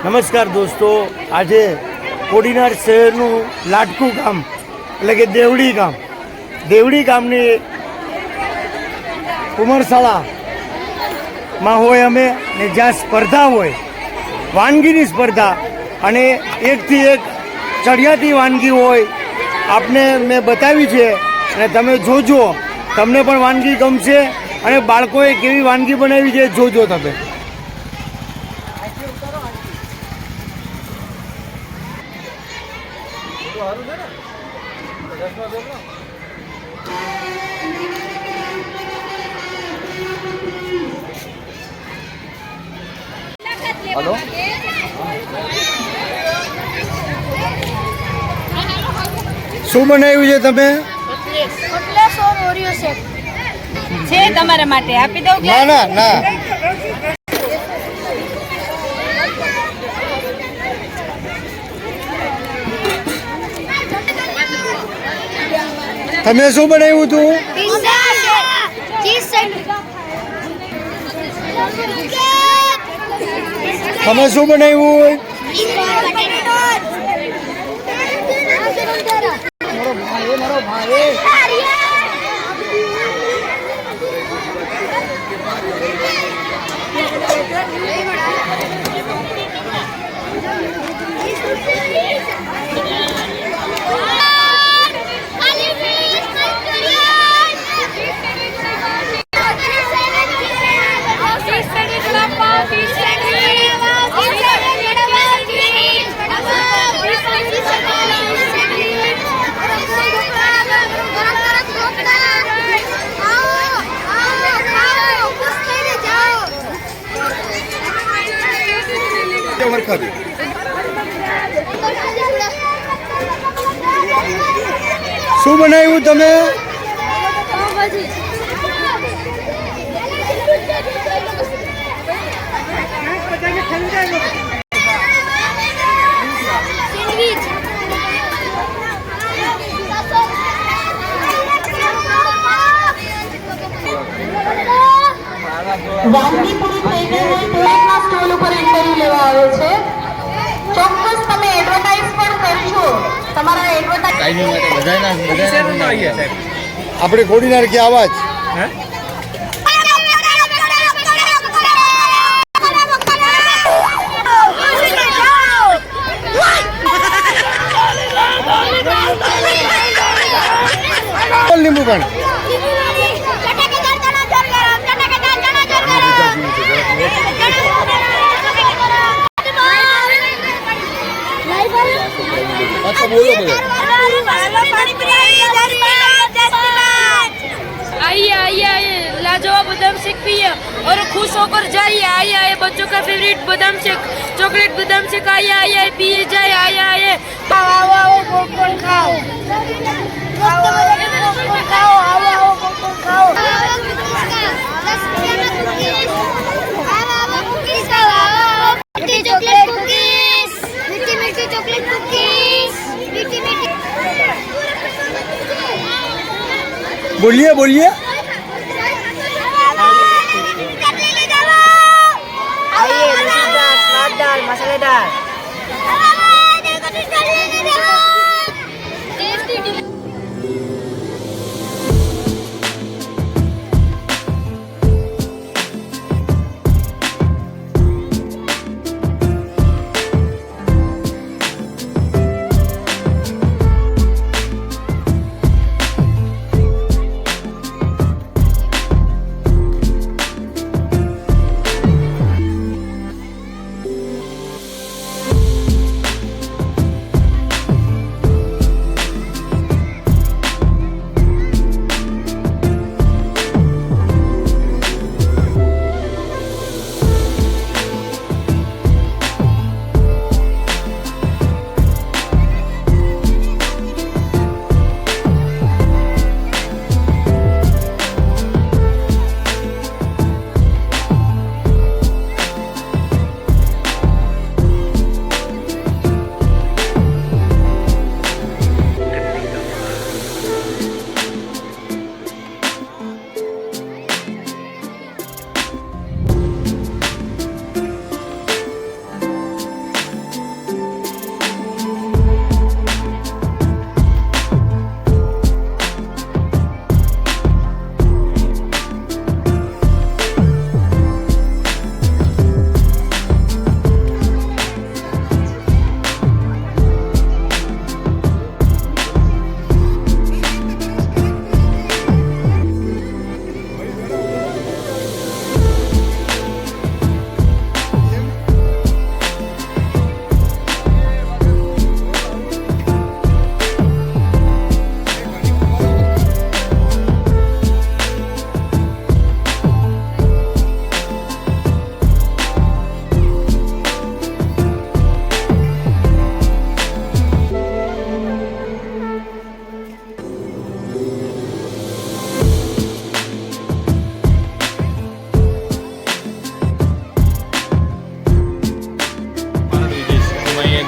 નમસ્કાર દોસ્તો, આજે કોડીનાર શહેરનું લાટકું ગામ એટલે કે દેવડી ગામની ઉમરશાળામાં હોય અમે ને જ્યાં સ્પર્ધા હોય વાનગીની સ્પર્ધા અને એકથી એક ચડિયાતી વાનગી હોય આપને મેં બતાવી છે અને તમે જોજો, તમને પણ વાનગી ગમશે અને બાળકોએ કેવી વાનગી બનાવી છે જોજો તમે. હલો, શું બનાવ્યું છે તમે? છે તમારા માટે આપી દઉં? ના ના ના, તમે શું બનાવ્યું હતું? તમે શું બનાવ્યું? શું બનાવ્યું તમે? વાનગી પૂરી થઈ ગઈ હોય તો એકના સ્ટોલ ઉપર ઇન્ટરવ્યુ લેવા આવે છે. ચોક્કસ તમે એડવર્ટાઇઝ પણ કરજો. તમારા એડવર્ટાઇઝ આપણે કોડીનાર કે આવાજ લીંબુ પણ आइए आइए आइए, लाजवाब बादाम शेक पिए और खुश होकर जाइए. आइए आइए, बच्चों का फेवरेट बादाम शेक, चॉकलेट बादाम शेक. आइए आइए आइए, पिए जाए. आइए आइए, आओ आओ पॉपकॉर्न खाओ, आओ पॉपकॉर्न खाओ, आओ आओ पॉपकॉर्न खाओ. चॉकलेट कुकीज, मीठी मीठी चॉकलेट कुकीज, मीठी मीठी. बोलिए बोलिए. आइए, मसालेदार, स्वाददार, मसालेदार.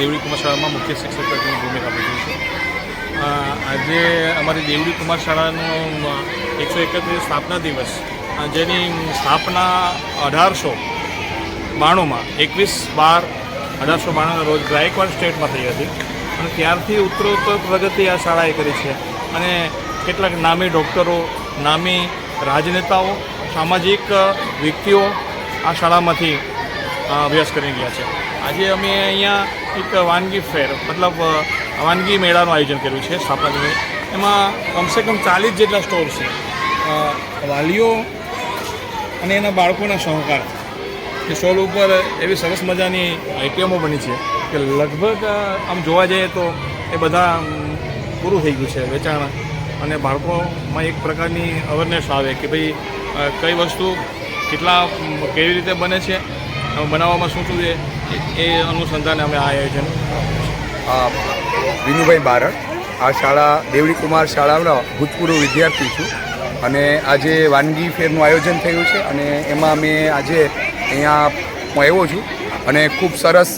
દેવડી કુમાર શાળામાં મુખ્ય શિક્ષક તરીકેની ભૂમિકા ભજવી છે. આજે અમારી દેવડી કુમાર શાળાનો 131 સ્થાપના દિવસ, જેની સ્થાપના 1892માં 21/12/1892 રોજ ગાયકવાડ સ્ટેટમાં થઈ હતી અને ત્યારથી ઉત્તરોત્તર પ્રગતિ આ શાળાએ કરી છે અને કેટલાક નામી ડૉક્ટરો, નામી રાજનેતાઓ, સામાજિક વ્યક્તિઓ આ શાળામાંથી અભ્યાસ કરી ગયા છે. આજે અમે અહીંયા એક વાનગી ફેર મતલબ વાનગી મેળાનું આયોજન કર્યું છે સ્થાપના દિવસે. એમાં કમસે કમ 40 જેટલા સ્ટોર છે. વાલીઓ અને એના બાળકોના સહકાર એ સ્ટોલ ઉપર એવી સરસ મજાની આઈટમો બની છે કે લગભગ આમ જોવા જઈએ તો એ બધા પૂરું થઈ ગયું છે વેચાણ, અને બાળકોમાં એક પ્રકારની અવેરનેસ આવે કે ભાઈ કઈ વસ્તુ કેવી રીતે બને છે, બનાવવામાં શું શું છે, એ અનુસંધાને અમે આ આયોજન. વિનુભાઈ બારડ, આ શાળા દેવડી કુમાર શાળાનો ભૂતપૂર્વ વિદ્યાર્થી છું અને આજે વાનગી ફેરનું આયોજન થયું છે અને એમાં અમે આજે અહીંયા આવ્યો છું અને ખૂબ સરસ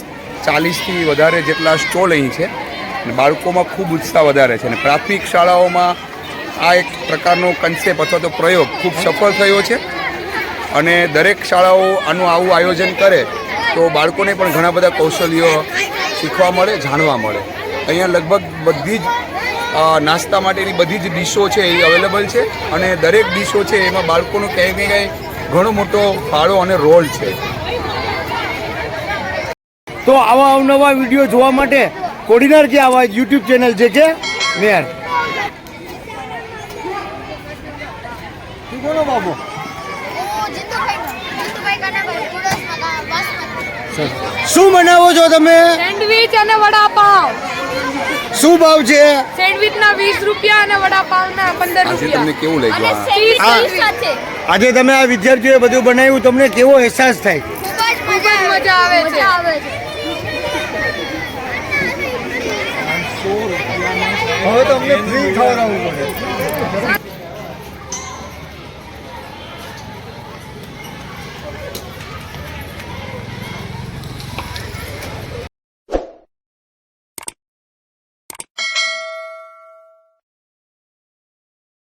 40થી વધારે જેટલા સ્ટોલ અહીં છે અને બાળકોમાં ખૂબ ઉત્સાહ વધારે છે અને પ્રાથમિક શાળાઓમાં આ એક પ્રકારનો કન્સેપ્ટ અથવા તો પ્રયોગ ખૂબ સફળ થયો છે અને દરેક શાળાઓ આનું આવું આયોજન કરે તો બાળકોને પણ ઘણા બધા કૌશલ્યો શીખવા મળે, જાણવા મળે. અહીંયા લગભગ બધી જ નાસ્તા માટેની બધી જ ડીશો છે એ અવેલેબલ છે અને દરેક ડીશો છે એમાં બાળકોનો ક્યાંય ને ક્યાંય ઘણો મોટો ફાળો અને રોલ છે. તો આવા અવનવા વિડીયો જોવા માટે કોડીનાર કે આવા યુટ્યુબ ચેનલ છે કે મેયર બોલો બાબુ. શું બનાવો છો તમે? સેન્ડવિચ અને વડાપાવ. શું ભાવ છે? સેન્ડવિચના 20 રૂપિયા અને વડાપાવના 15 આજે રૂપિયા. તમને કેવું લાગ્યું? આજે તમે આ વિદ્યાર્થીઓએ બધું બનાવ્યું, તમને કેવો અહેસાસ થાય? ખૂબ જ મજા આવે છે. હવે તો અમને ફ્રી ખવડાવવું પડે.